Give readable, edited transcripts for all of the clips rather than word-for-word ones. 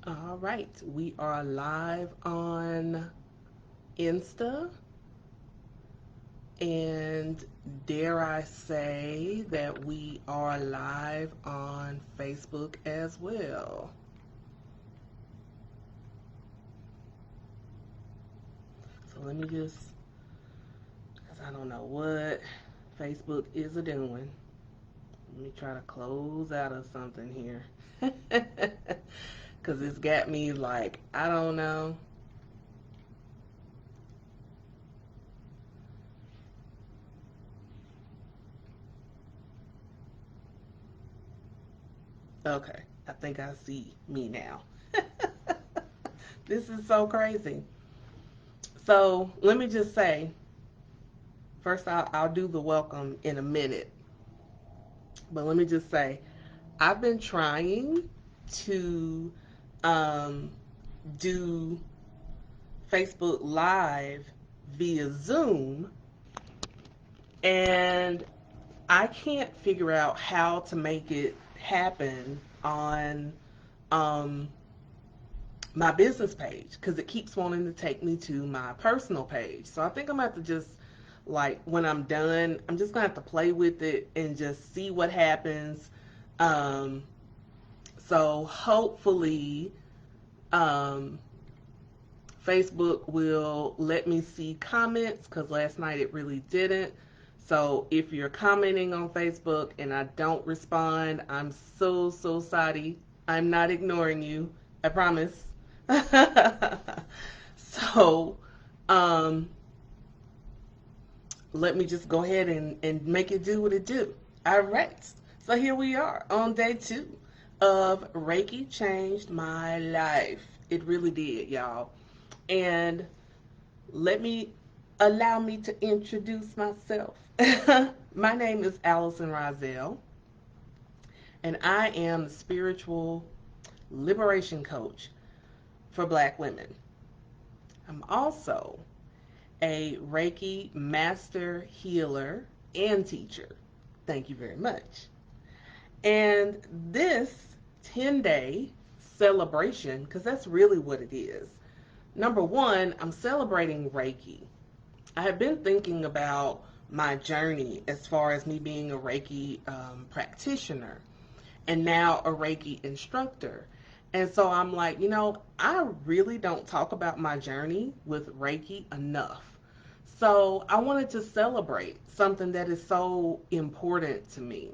All right, we are live on Insta, and dare I say that we are live on Facebook as well. So let me just, because I don't know what Facebook is a doing. Let me try to close out of something here. Because it's got me like, I don't know. Okay, I think I see me now. This is so crazy. So let me just say, first I'll do the welcome in a minute, but let me just say, I've been trying to um, do Facebook Live via Zoom, and I can't figure out how to make it happen on um, my business page because it keeps wanting to take me to my personal page. So I think I'm gonna have to just like when I'm done, I'm just gonna have to play with it and just see what happens. Um, so hopefully, um, Facebook will let me see comments because last night it really didn't. So if you're commenting on Facebook and I don't respond, I'm so sorry. I'm not ignoring you. I promise. So, um, let me just go ahead and make it do what it do. All right. So here we are on day 2 of Reiki Changed My Life. It really did, y'all. And let me allow me to introduce myself. My name is Allison Rozelle, and I am the spiritual liberation coach for Black women. I'm also a Reiki master healer and teacher. Thank you very much. And this 10-day celebration, because that's really what it is. Number one, I'm celebrating Reiki. I have been thinking about my journey as far as me being a Reiki practitioner and now a Reiki instructor. And so I'm like, I really don't talk about my journey with Reiki enough. So I wanted to celebrate something that is so important to me.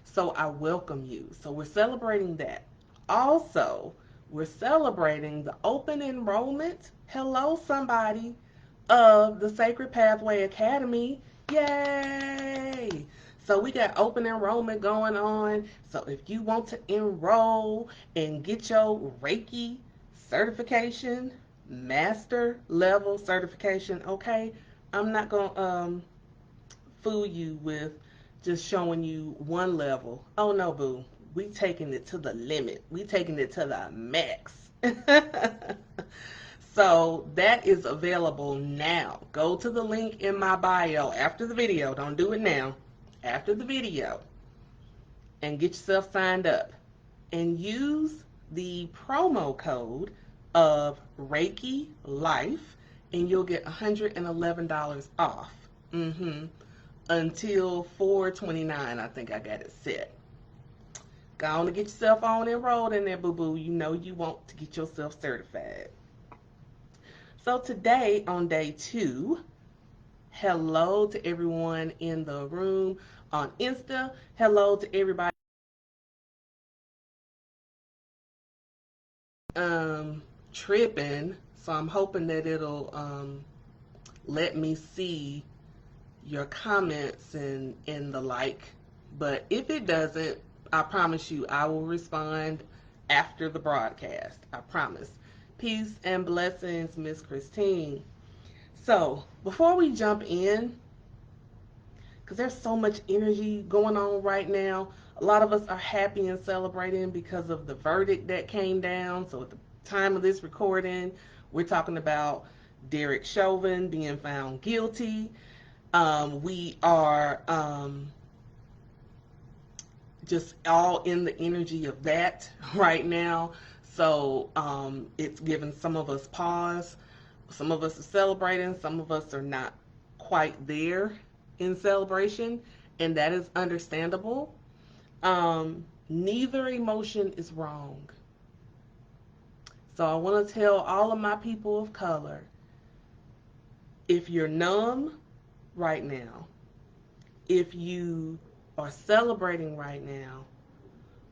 So I welcome you. So we're celebrating that. Also, we're celebrating the open enrollment. Hello, somebody, of the Sacred Pathway Academy. Yay! So we got open enrollment going on. So if you want to enroll and get your Reiki certification, master level certification, okay, I'm not going to fool you with just showing you one level. Oh no, boo. We taking it to the limit. We taking it to the max. So that is available now. Go to the link in my bio after the video. Don't do it now. After the video, and get yourself signed up and use the promo code of Reiki Life and you'll get $111 off. Until 4/29, I think I got it set. Go on and get yourself on enrolled in there, boo-boo. You know you want to get yourself certified. So today on day 2, hello to everyone in the room on Insta. Hello to everybody tripping. So I'm hoping that it'll let me see your comments and the like. But if it doesn't, I promise you I will respond after the broadcast. I promise. Peace and blessings, Miss Christine. So before we jump in, because there's so much energy going on right now, a lot of us are happy and celebrating because of the verdict that came down. So at the time of this recording, we're talking about Derek Chauvin being found guilty. We are just all in the energy of that right now. So it's given some of us pause. Some of us are celebrating, some of us are not quite there in celebration, and that is understandable. Neither emotion is wrong. So I want to tell all of my people of color, if you're numb right now, if you are celebrating right now,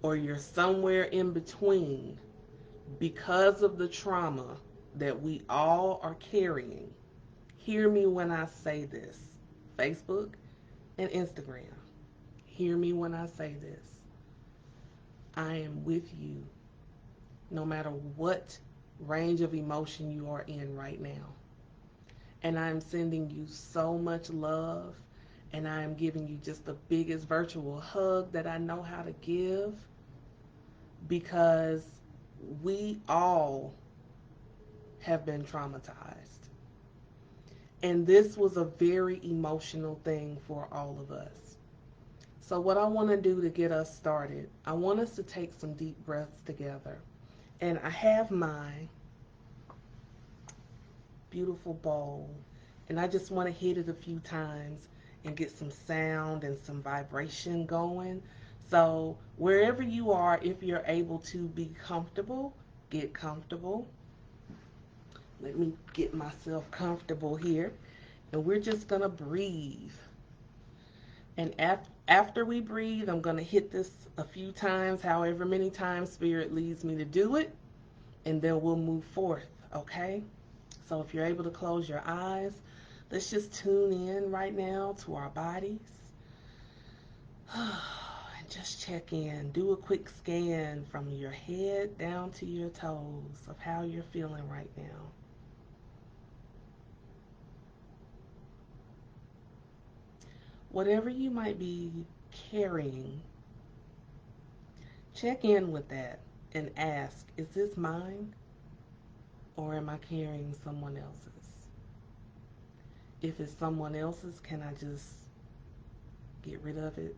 or you're somewhere in between because of the trauma that we all are carrying, hear me when I say this. Facebook and Instagram, hear me when I say this. I am with you no matter what range of emotion you are in right now. And I'm sending you so much love, and I am giving you just the biggest virtual hug that I know how to give, because we all have been traumatized. And this was a very emotional thing for all of us. So, what I want to do to get us started, I want us to take some deep breaths together. And I have my beautiful bowl, and I just want to hit it a few times and get some sound and some vibration going. So, wherever you are, if you're able to be comfortable, get comfortable. Let me get myself comfortable here. And we're just going to breathe. And after we breathe, I'm going to hit this a few times, however many times Spirit leads me to do it, and then we'll move forth, okay? So if you're able to close your eyes, let's just tune in right now to our bodies. And just check in. Do a quick scan from your head down to your toes of how you're feeling right now. Whatever you might be carrying, check in with that and ask, is this mine, or am I carrying someone else's? If it's someone else's, can I just get rid of it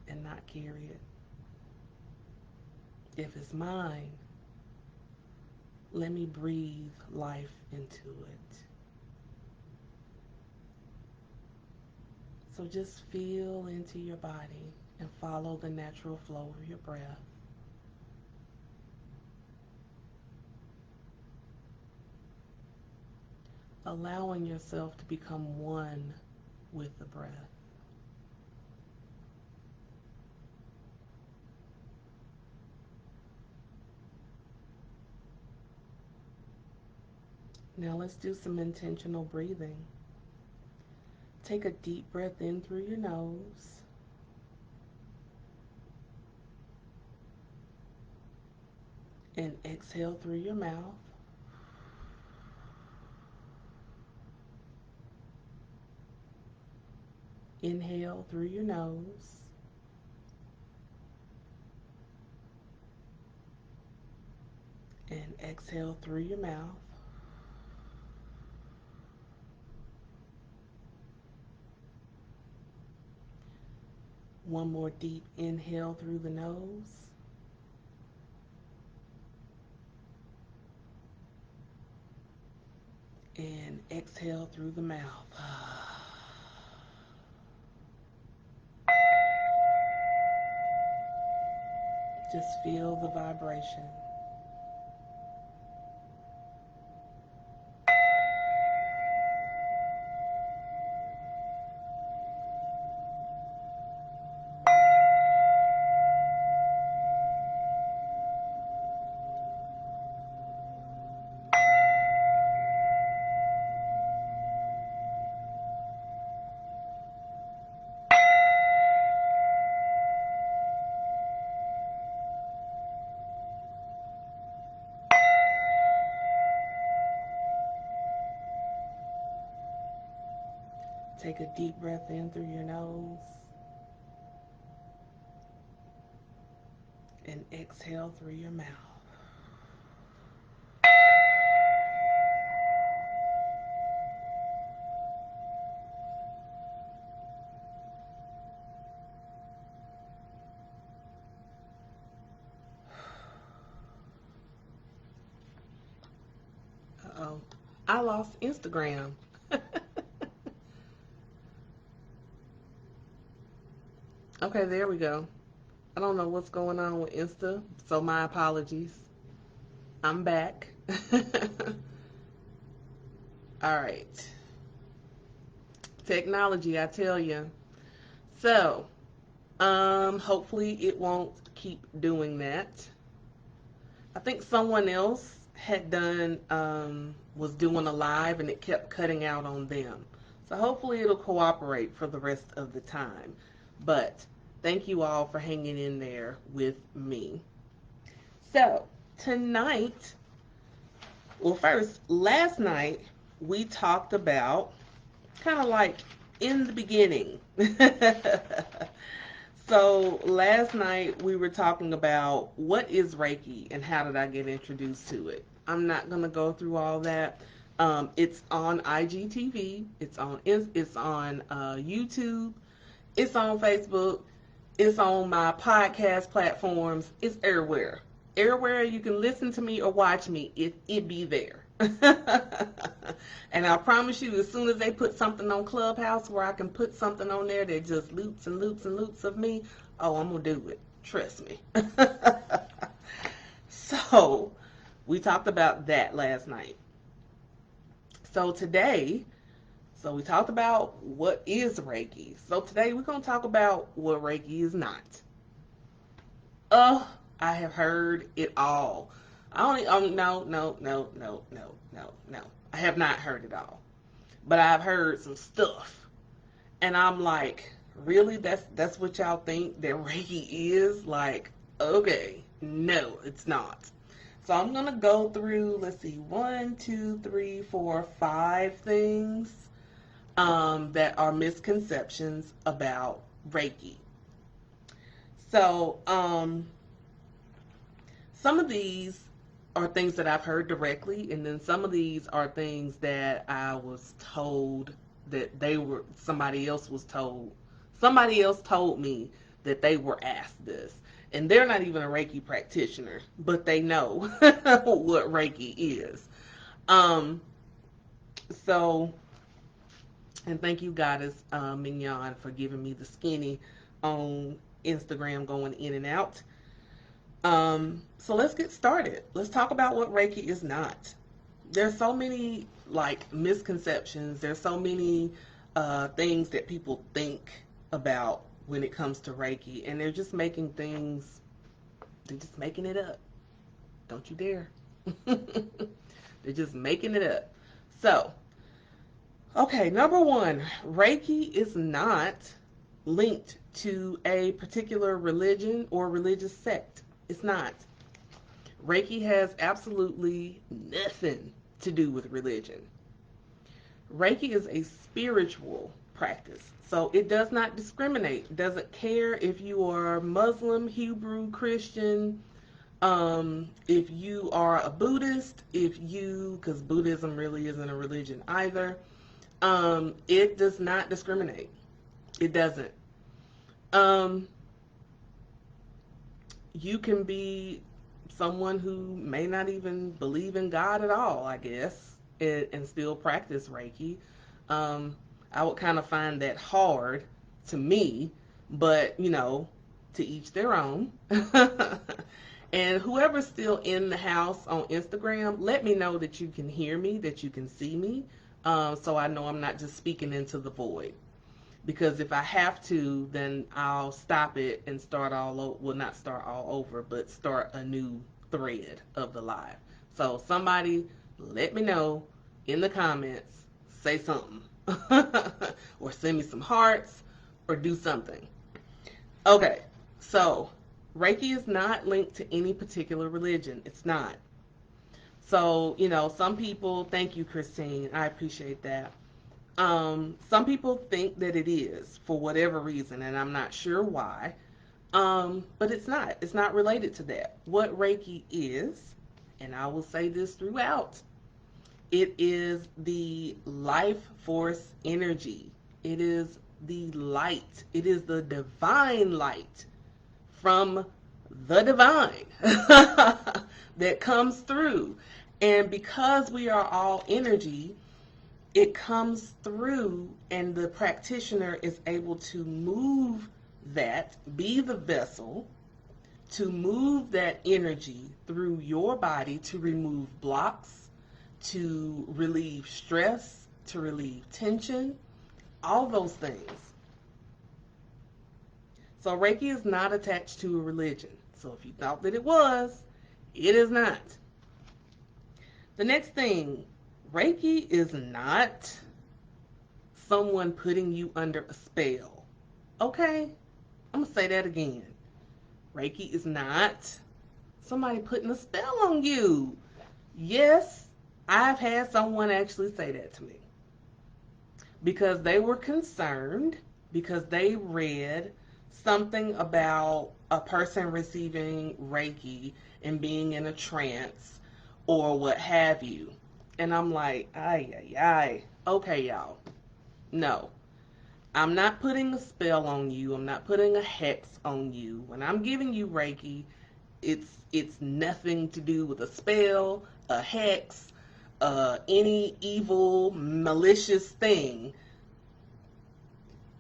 and not carry it? If it's mine, let me breathe life into it. So just feel into your body and follow the natural flow of your breath. Allowing yourself to become one with the breath. Now let's do some intentional breathing. Take a deep breath in through your nose. And exhale through your mouth. Inhale through your nose. And exhale through your mouth. One more deep inhale through the nose. And exhale through the mouth. Just feel the vibration. Take a deep breath in through your nose. And exhale through your mouth. Uh-oh. I lost Instagram. Okay, there we go. I don't know what's going on with Insta, so my apologies. I'm back. All right. Technology, I tell you. So, hopefully it won't keep doing that. I think someone else had was doing a live and it kept cutting out on them. So hopefully it'll cooperate for the rest of the time. But thank you all for hanging in there with me. So tonight, well, first, last night we talked about kind of like in the beginning. So last night we were talking about what is Reiki and how did I get introduced to it. I'm not gonna go through all that. It's on IGTV. It's on YouTube. It's on Facebook. It's on my podcast platforms. It's everywhere. Everywhere you can listen to me or watch me, it be there. And I promise you, as soon as they put something on Clubhouse where I can put something on there that just loops and loops and loops of me, oh, I'm going to do it. Trust me. So, we talked about that last night. So today, we talked about what is Reiki. So today we're going to talk about what Reiki is not. Oh, I have heard it all. No. I have not heard it all. But I've heard some stuff. And I'm like, really? That's what y'all think that Reiki is? Like, okay, no, it's not. So I'm going to go through, let's see, 1, 2, 3, 4, 5 things that are misconceptions about Reiki. So, some of these are things that I've heard directly, and then some of these are things that I was told that somebody else told me that they were asked this. And they're not even a Reiki practitioner, but they know what Reiki is. So, and thank you, Goddess Mignon, for giving me the skinny on Instagram going in and out. So let's get started. Let's talk about what Reiki is not. There's so many misconceptions. There's so many things that people think about when it comes to Reiki, and they're just making it up. Don't you dare. They're just making it up. So, okay, number one, Reiki is not linked to a particular religion or religious sect. It's not. Reiki has absolutely nothing to do with religion. Reiki is a spiritual practice. So it does not discriminate. It doesn't care if you are Muslim, Hebrew, Christian, if you are a Buddhist, because Buddhism really isn't a religion either. It does not discriminate. It doesn't. You can be someone who may not even believe in God at all, I guess, and still practice Reiki. I would kind of find that hard to me, but, to each their own. And whoever's still in the house on Instagram, let me know that you can hear me, that you can see me, so I know I'm not just speaking into the void. Because if I have to, then I'll stop it and start all over. Well, not start all over, but start a new thread of the live. So somebody let me know in the comments, say something. Or send me some hearts or do something. Okay, so Reiki is not linked to any particular religion. It's not. So, some people, thank you, Christine, I appreciate that. Some people think that it is for whatever reason, and I'm not sure why. But it's not. It's not related to that. What Reiki is, and I will say this throughout, it is the life force energy. It is the light. It is the divine light from the divine that comes through. And because we are all energy, it comes through, and the practitioner is able to move that, be the vessel, to move that energy through your body to remove blocks, to relieve stress, to relieve tension, all those things. So Reiki is not attached to a religion. So if you thought that it was, it is not. The next thing, Reiki is not someone putting you under a spell. Okay? I'm going to say that again. Reiki is not somebody putting a spell on you. Yes, I've had someone actually say that to me because they were concerned because they read something about a person receiving Reiki and being in a trance or what have you. And I'm like, ay, ay, ay. Okay, y'all. No, I'm not putting a spell on you. I'm not putting a hex on you. When I'm giving you Reiki, it's nothing to do with a spell, a hex, any evil, malicious thing.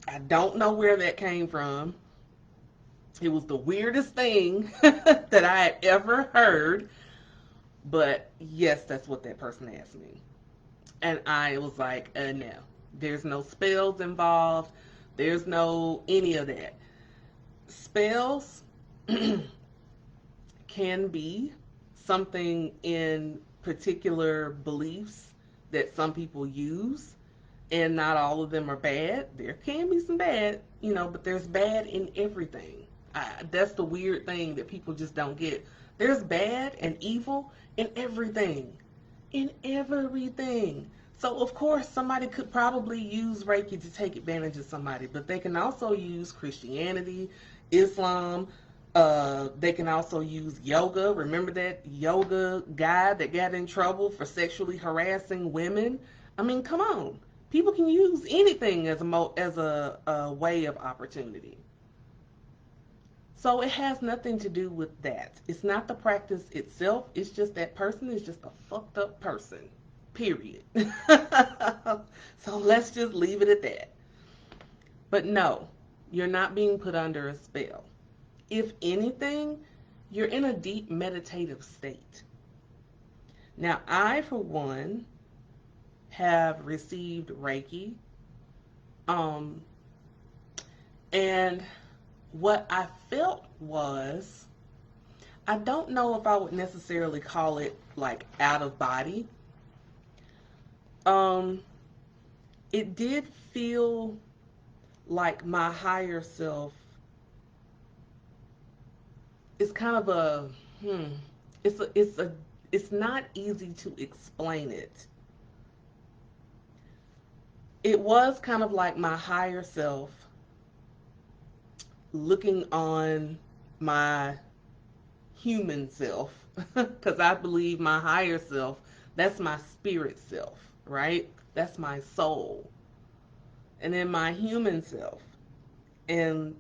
I don't know where that came from. It was the weirdest thing that I had ever heard. But yes, that's what that person asked me. And I was like, no. There's no spells involved. There's no any of that. Spells can be something in particular beliefs that some people use, and not all of them are bad. There can be some bad, but there's bad in everything. That's the weird thing that people just don't get. There's bad and evil in everything. In everything. So, of course, somebody could probably use Reiki to take advantage of somebody, but they can also use Christianity, Islam. They can also use yoga. Remember that yoga guy that got in trouble for sexually harassing women? I mean, come on. People can use anything as a way of opportunity. So it has nothing to do with that. It's not the practice itself. It's just that person is just a fucked up person. Period. So let's just leave it at that. But no, you're not being put under a spell. If anything, you're in a deep meditative state. Now, I, for one, have received Reiki. And what I felt was, I don't know if I would necessarily call it like out of body. It did feel like my higher self is kind of it's not easy to explain it. It was kind of like my higher self looking on my human self, because I believe my higher self, that's my spirit self, right? That's my soul. And then my human self. And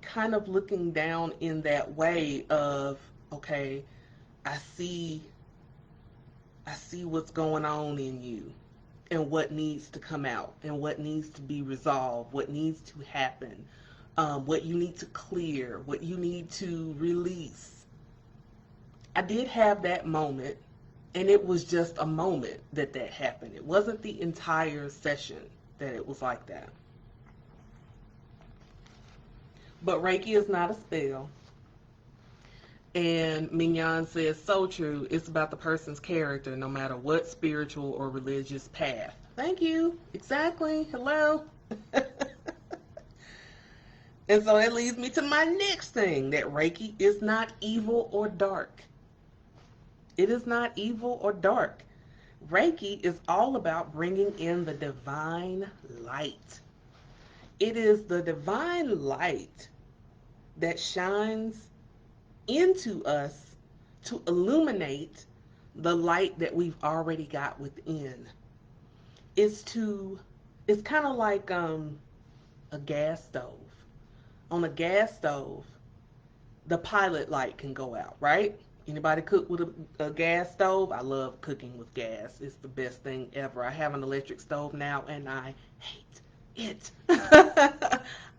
kind of looking down in that way of, okay, I see what's going on in you and what needs to come out and what needs to be resolved, what needs to happen, what you need to clear, what you need to release. I did have that moment, and it was just a moment that happened. It wasn't the entire session that it was like that. But Reiki is not a spell. And Mignon says, so true, it's about the person's character, no matter what spiritual or religious path. Thank you. Exactly. Hello. And so that leads me to my next thing, that Reiki is not evil or dark. It is not evil or dark. Reiki is all about bringing in the divine light. It is the divine light that shines into us to illuminate the light that we've already got within. It's kind of like a gas stove. On a gas stove, the pilot light can go out, right? Anybody cook with a gas stove? I love cooking with gas. It's the best thing ever. I have an electric stove now and I hate it.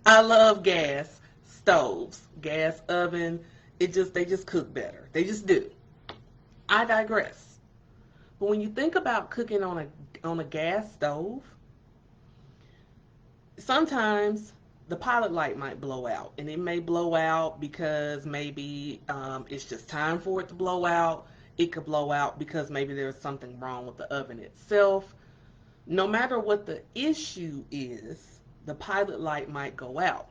I love gas stoves, gas oven. They just cook better. They just do. I digress. But when you think about cooking on a gas stove, sometimes the pilot light might blow out, and it may blow out because maybe it's just time for it to blow out. It could blow out because maybe there's something wrong with the oven itself. No matter what the issue is, the pilot light might go out.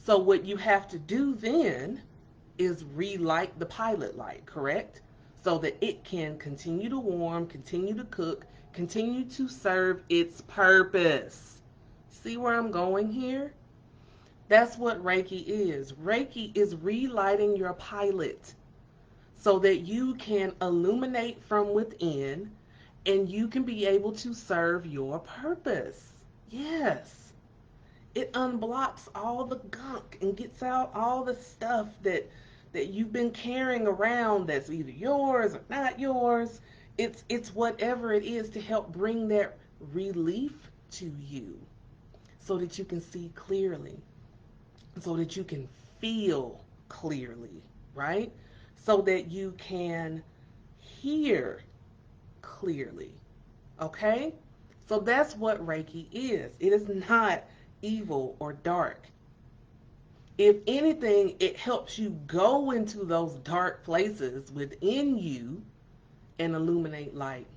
So what you have to do then is relight the pilot light, correct? So that it can continue to warm, continue to cook, continue to serve its purpose. See where I'm going here? That's what Reiki is. Reiki is relighting your pilot so that you can illuminate from within and you can be able to serve your purpose. Yes. It unblocks all the gunk and gets out all the stuff that you've been carrying around that's either yours or not yours. It's whatever it is to help bring that relief to you so that you can see clearly, so that you can feel clearly, right? So that you can hear clearly. Okay? So that's what Reiki is. It is not evil or dark. If anything, it helps you go into those dark places within you and illuminate light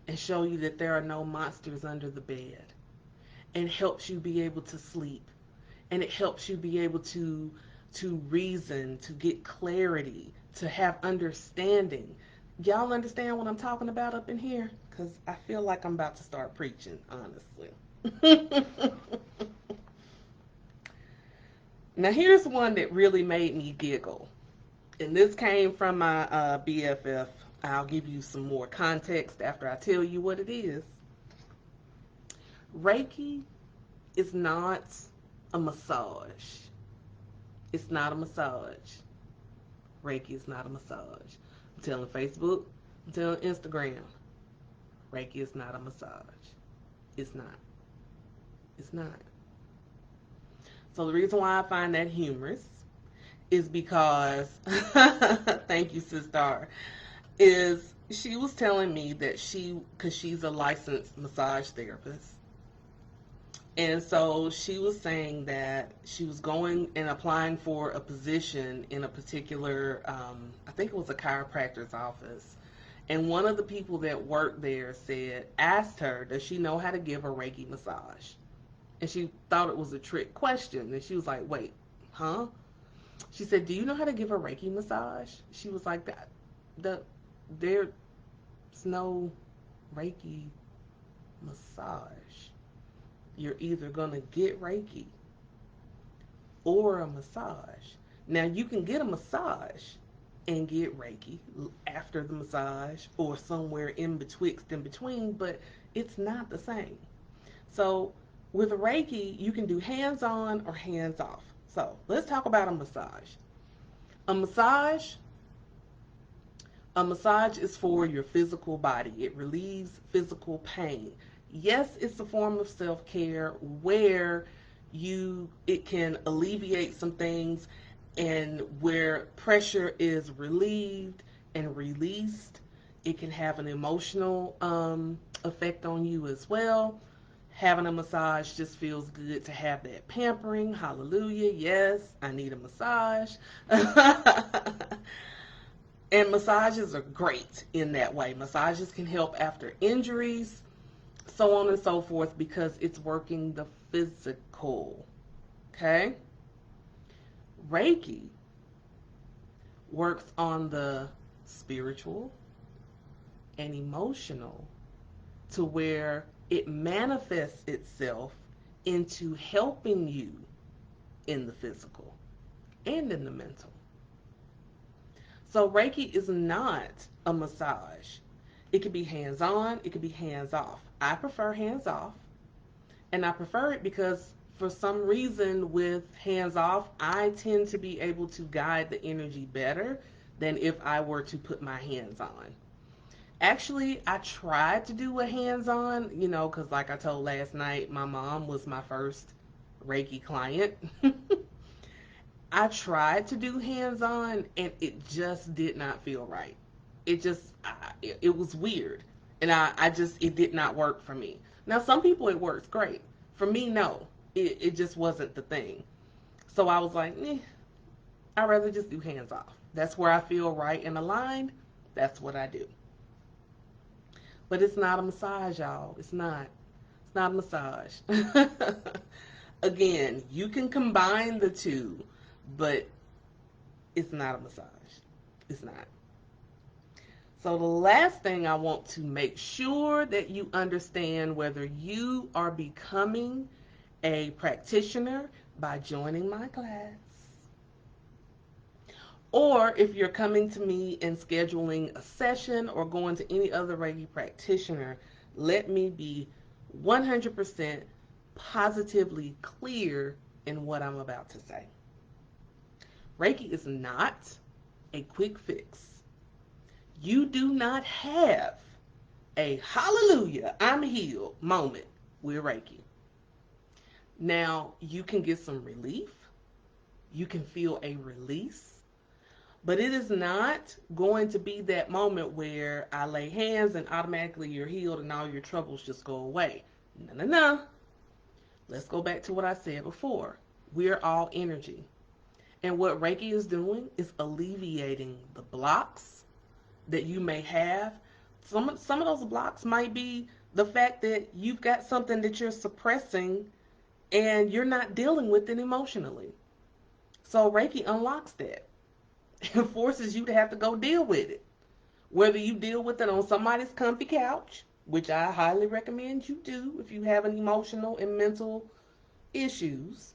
and show you that there are no monsters under the bed and helps you be able to sleep and it helps you be able to reason, to get clarity, to have understanding. Y'all understand what I'm talking about up in here? Because I feel like I'm about to start preaching, honestly. Now, here's one that really made me giggle. And this came from my BFF. I'll give you some more context after I tell you what it is. Reiki is not a massage. It's not a massage. Reiki is not a massage. I'm telling Facebook, I'm telling Instagram, Reiki is not a massage. It's not. It's not. So the reason why I find that humorous is because, thank you, sister, is she was telling me that because she's a licensed massage therapist, and so she was saying that she was going and applying for a position in a particular, I think it was a chiropractor's office. And one of the people that worked there asked her, does she know how to give a Reiki massage? And she thought it was a trick question. And she was like, wait, huh? She said, do you know how to give a Reiki massage? She was like, there's no Reiki massage. You're either going to get Reiki or a massage. Now, you can get a massage and get Reiki after the massage or somewhere in between, but it's not the same. So with Reiki, you can do hands-on or hands-off. So let's talk about a massage. A massage, a massage is for your physical body. It relieves physical pain. Yes, it's a form of self-care where it can alleviate some things and where pressure is relieved and released. It can have an emotional effect on you as well. Having a massage just feels good to have that pampering. Hallelujah. Yes, I need a massage. And massages are great in that way. Massages can help after injuries, so on and so forth, because it's working the physical. Okay? Reiki works on the spiritual and emotional to where it manifests itself into helping you in the physical and in the mental. So Reiki is not a massage. It can be hands-on, it can be hands-off. I prefer hands-off, and I prefer it because for some reason with hands-off, I tend to be able to guide the energy better than if I were to put my hands on. Actually, I tried to do a hands on, because like I told last night, my mom was my first Reiki client. I tried to do hands on and it just did not feel right. It was weird. And it did not work for me. Now, some people it works great. For me, no. It just wasn't the thing. So I was like, I'd rather just do hands off. That's where I feel right and aligned. That's what I do. But it's not a massage, y'all. It's not. It's not a massage. Again, you can combine the two, but it's not a massage. It's not. So the last thing I want to make sure that you understand whether you are becoming a practitioner by joining my class, or if you're coming to me and scheduling a session or going to any other Reiki practitioner, let me be 100% positively clear in what I'm about to say. Reiki is not a quick fix. You do not have a hallelujah, I'm healed moment with Reiki. Now, you can get some relief. You can feel a release. But it is not going to be that moment where I lay hands and automatically you're healed and all your troubles just go away. No, no, no. Let's go back to what I said before. We're all energy. And what Reiki is doing is alleviating the blocks that you may have. Some of those blocks might be the fact that you've got something that you're suppressing and you're not dealing with it emotionally. So Reiki unlocks that. It forces you to have to go deal with it. Whether you deal with it on somebody's comfy couch, which I highly recommend you do if you have an emotional and mental issues,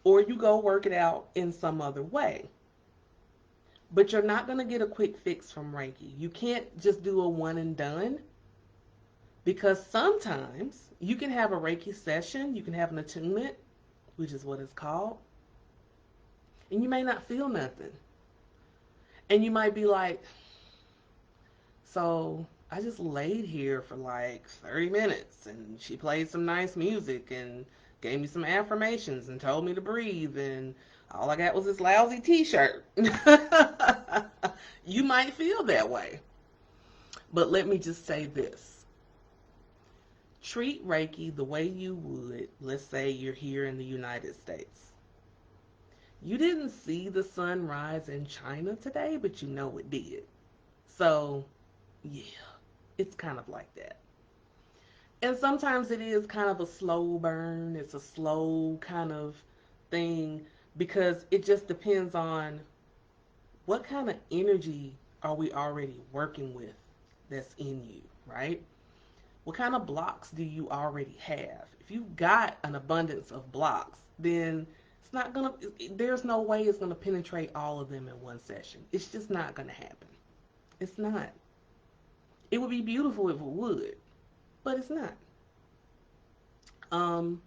or you go work it out in some other way. But you're not going to get a quick fix from Reiki. You can't just do a one and done, because sometimes you can have a Reiki session, you can have an attunement, which is what it's called, and you may not feel nothing. And you might be like, so I just laid here for like 30 minutes and she played some nice music and gave me some affirmations and told me to breathe, and all I got was this lousy t-shirt. You might feel that way. But let me just say this. Treat Reiki the way you would, let's say you're here in the United States. You didn't see the sun rise in China today, but you know it did. So, yeah, it's kind of like that. And sometimes it is kind of a slow burn. It's a slow kind of thing because it just depends on what kind of energy are we already working with that's in you, right? What kind of blocks do you already have? If you've got an abundance of blocks, then it's not gonna, there's no way it's gonna penetrate all of them in one session. It's just not gonna happen. It's not. It would be beautiful if it would, but it's not. Um,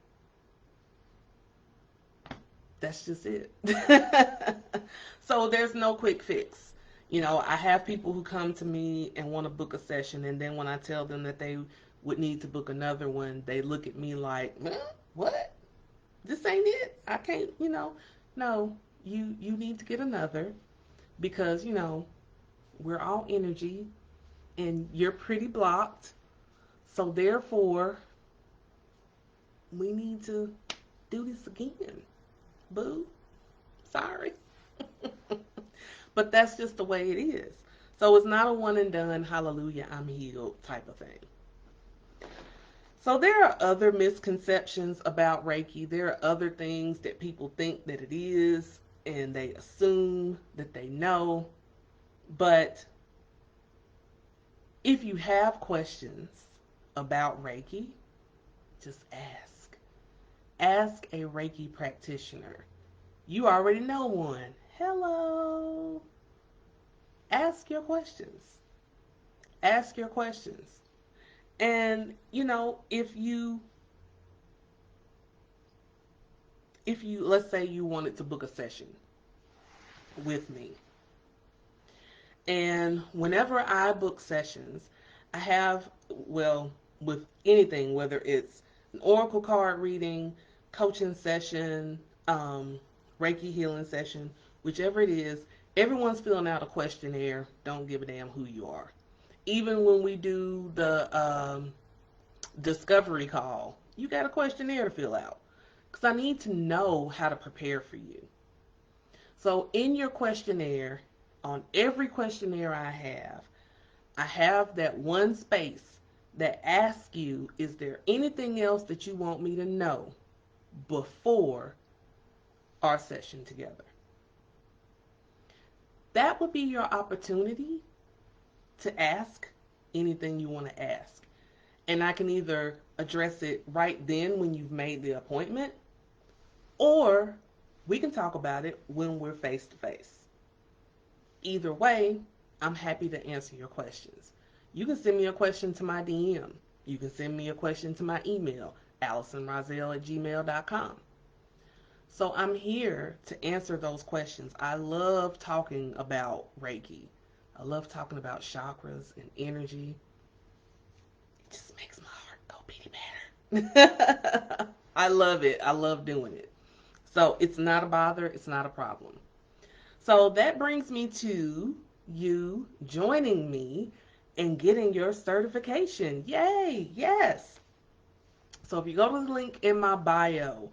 that's just it. So there's no quick fix. I have people who come to me and want to book a session, and then when I tell them that they would need to book another one, they look at me like, what? This ain't it. I can't, no, you need to get another because, we're all energy and you're pretty blocked. So therefore, we need to do this again. Boo. Sorry. But that's just the way it is. So it's not a one and done, hallelujah, I'm healed type of thing. So there are other misconceptions about Reiki. There are other things that people think that it is, and they assume that they know. But if you have questions about Reiki, just ask. Ask a Reiki practitioner. You already know one. Hello. Ask your questions. Ask your questions. And if you let's say you wanted to book a session with me. And whenever I book sessions, I have, well, with anything, whether it's an oracle card reading, coaching session, Reiki healing session, whichever it is, everyone's filling out a questionnaire. Don't give a damn who you are. Even when we do the discovery call, you got a questionnaire to fill out because I need to know how to prepare for you. So in your questionnaire, on every questionnaire I have that one space that asks you, is there anything else that you want me to know before our session together? That would be your opportunity to ask anything you want to ask. And I can either address it right then when you've made the appointment, or we can talk about it when we're face to face. Either way, I'm happy to answer your questions. You can send me a question to my DM. You can send me a question to my email, AllisonRoselle@gmail.com. So I'm here to answer those questions. I love talking about Reiki. I love talking about chakras and energy. It just makes my heart go beating better. I love it. I love doing it. So it's not a bother. It's not a problem. So that brings me to you joining me and getting your certification. Yay! Yes. So if you go to the link in my bio,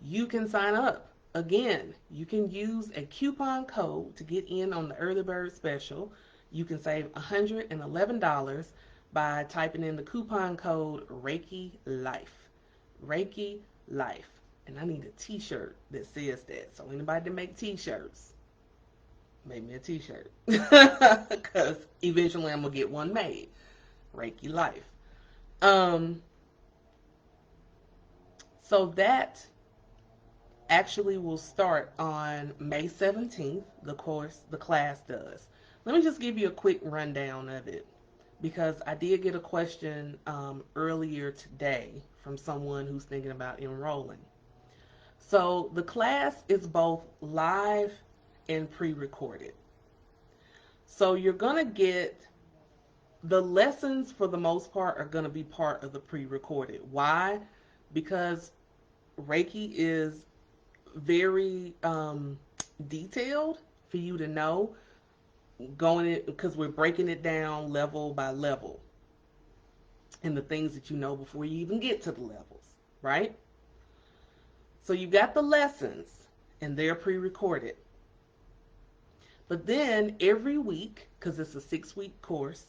you can sign up. Again, you can use a coupon code to get in on the early bird special. You can save $111 by typing in the coupon code Reiki Life. Reiki Life. And I need a t-shirt that says that. So anybody that make t-shirts, make me a t-shirt. Because eventually I'm going to get one made. Reiki Life. Um, so that actually will start on May 17th, the class does. Let me just give you a quick rundown of it because I did get a question earlier today from someone who's thinking about enrolling. So the class is both live and pre-recorded. So you're going to get the lessons for the most part are going to be part of the pre-recorded. Why? Because Reiki is very detailed for you to know going it because we're breaking it down level by level and the things that you know before you even get to the levels, right? So you got the lessons and they're pre-recorded. But then every week, because it's a 6-week course,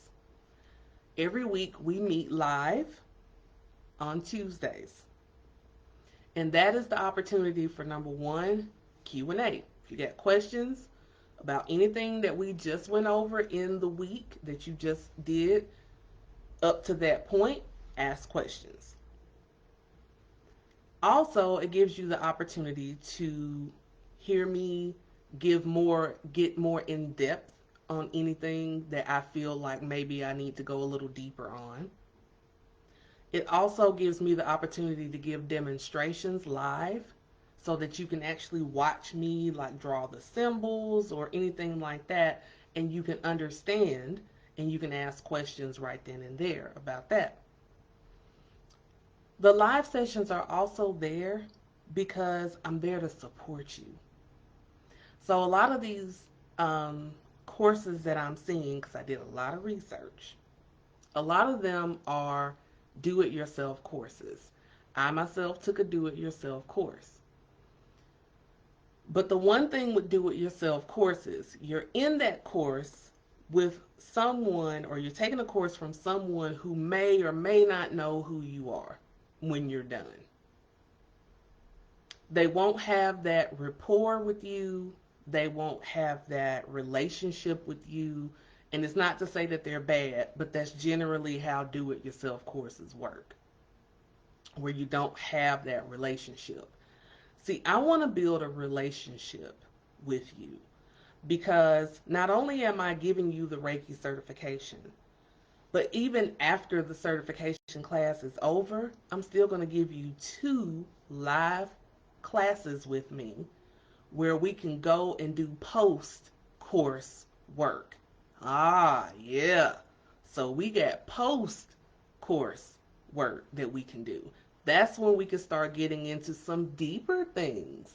every week we meet live on Tuesdays. And that is the opportunity for number one, Q&A. If you got questions about anything that we just went over in the week that you just did up to that point, ask questions. Also, it gives you the opportunity to hear me get more in depth on anything that I feel like maybe I need to go a little deeper on. It also gives me the opportunity to give demonstrations live so that you can actually watch me like draw the symbols or anything like that, and you can understand and you can ask questions right then and there about that. The live sessions are also there because I'm there to support you. So a lot of these courses that I'm seeing, because I did a lot of research, a lot of them are do-it-yourself courses. I myself took a do-it-yourself course. But the one thing with do-it-yourself courses, you're in that course with someone, or you're taking a course from someone who may or may not know who you are when you're done. They won't have that rapport with you. They won't have that relationship with you. And it's not to say that they're bad, but that's generally how do-it-yourself courses work, where you don't have that relationship. See, I want to build a relationship with you because not only am I giving you the Reiki certification, but even after the certification class is over, I'm still going to give you 2 live classes with me where we can go and do post course work. Ah, yeah. So we got post course work that we can do. That's when we can start getting into some deeper things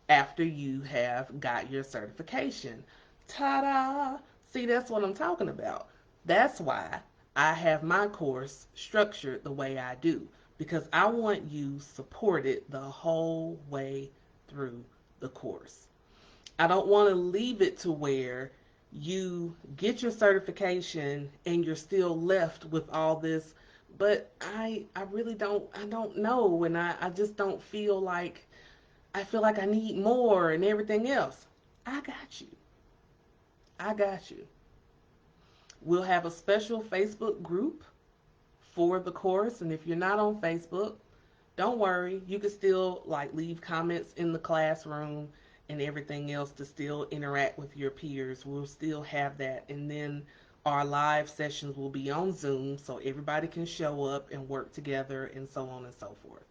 after you have got your certification. Ta-da! See, that's what I'm talking about. That's why I have my course structured the way I do, because I want you supported the whole way through the course. I don't want to leave it to where you get your certification and you're still left with all this, but I really don't know, and I just don't feel like, I feel like I need more and everything else. I got you. I got you. We'll have a special Facebook group for the course, and if you're not on Facebook, don't worry, you can still like leave comments in the classroom and everything else to still interact with your peers. We'll still have that, and then our live sessions will be on Zoom so everybody can show up and work together and so on and so forth.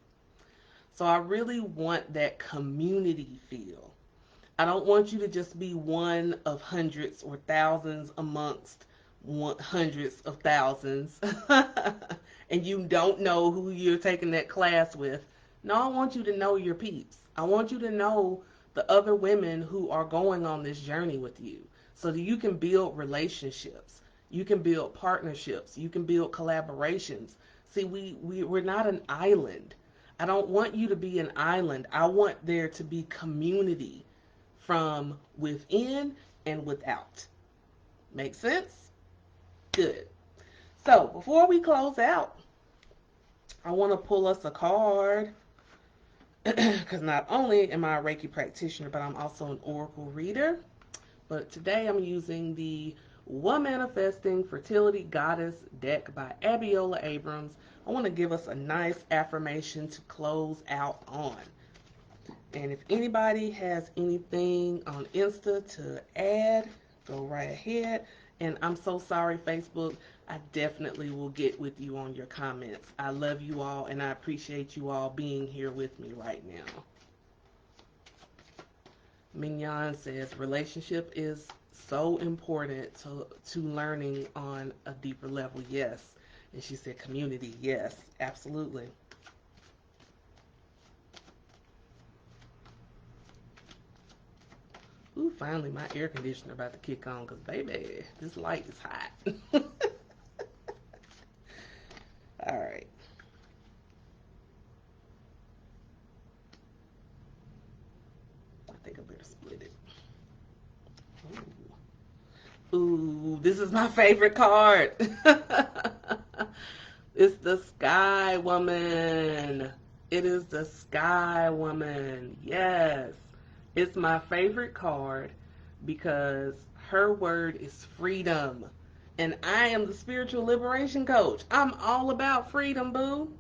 So I really want that community feel. I don't want you to just be one of hundreds or thousands amongst hundreds of thousands and you don't know who you're taking that class with. No, I want you to know your peeps. I want you to know the other women who are going on this journey with you so that you can build relationships. You can build partnerships. You can build collaborations. See, we're not an island. I don't want you to be an island. I want there to be community from within and without. Make sense? Good. So before we close out, I want to pull us a card because not only am I a Reiki practitioner, but I'm also an oracle reader. But today I'm using the One Manifesting Fertility Goddess deck by Abiola Abrams. I want to give us a nice affirmation to close out on. And if anybody has anything on Insta to add, go right ahead. And I'm so sorry, Facebook. I definitely will get with you on your comments. I love you all, and I appreciate you all being here with me right now. Mignon says relationship is so important to learning on a deeper level. Yes. And she said community. Yes, absolutely. Ooh, finally my air conditioner about to kick on because, baby, this light is hot. All right. I think I better split it. Ooh, ooh, this is my favorite card. It's the Sky Woman. It is the Sky Woman. Yes. It's my favorite card because her word is freedom. And I am the spiritual liberation coach. I'm all about freedom, boo.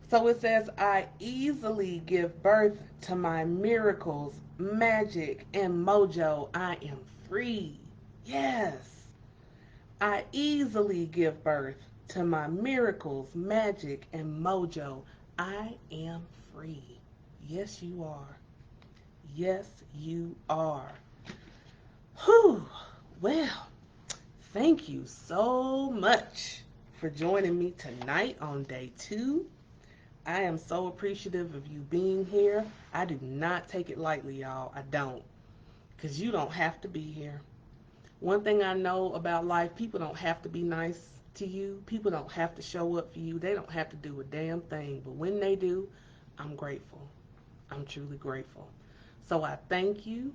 So it says, I easily give birth to my miracles, magic, and mojo. I am free. Yes. I easily give birth to my miracles, magic, and mojo. I am free. Yes, you are. Yes, you are. Whew. Well, thank you so much for joining me tonight on day 2. I am so appreciative of you being here. I do not take it lightly, y'all. I don't. Because you don't have to be here. One thing I know about life, people don't have to be nice to you. People don't have to show up for you. They don't have to do a damn thing. But when they do, I'm grateful. I'm truly grateful. So I thank you.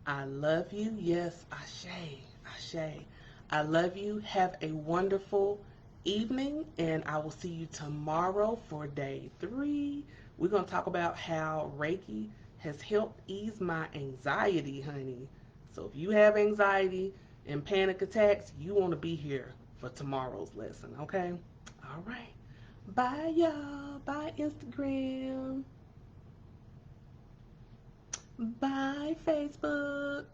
I love you. Yes, Ashe, Ashe. I love you. Have a wonderful evening, and I will see you tomorrow for day 3. We're going to talk about how Reiki has helped ease my anxiety, honey. So if you have anxiety and panic attacks, you want to be here for tomorrow's lesson, okay? All right. Bye, y'all. Bye, Instagram. Bye, Facebook.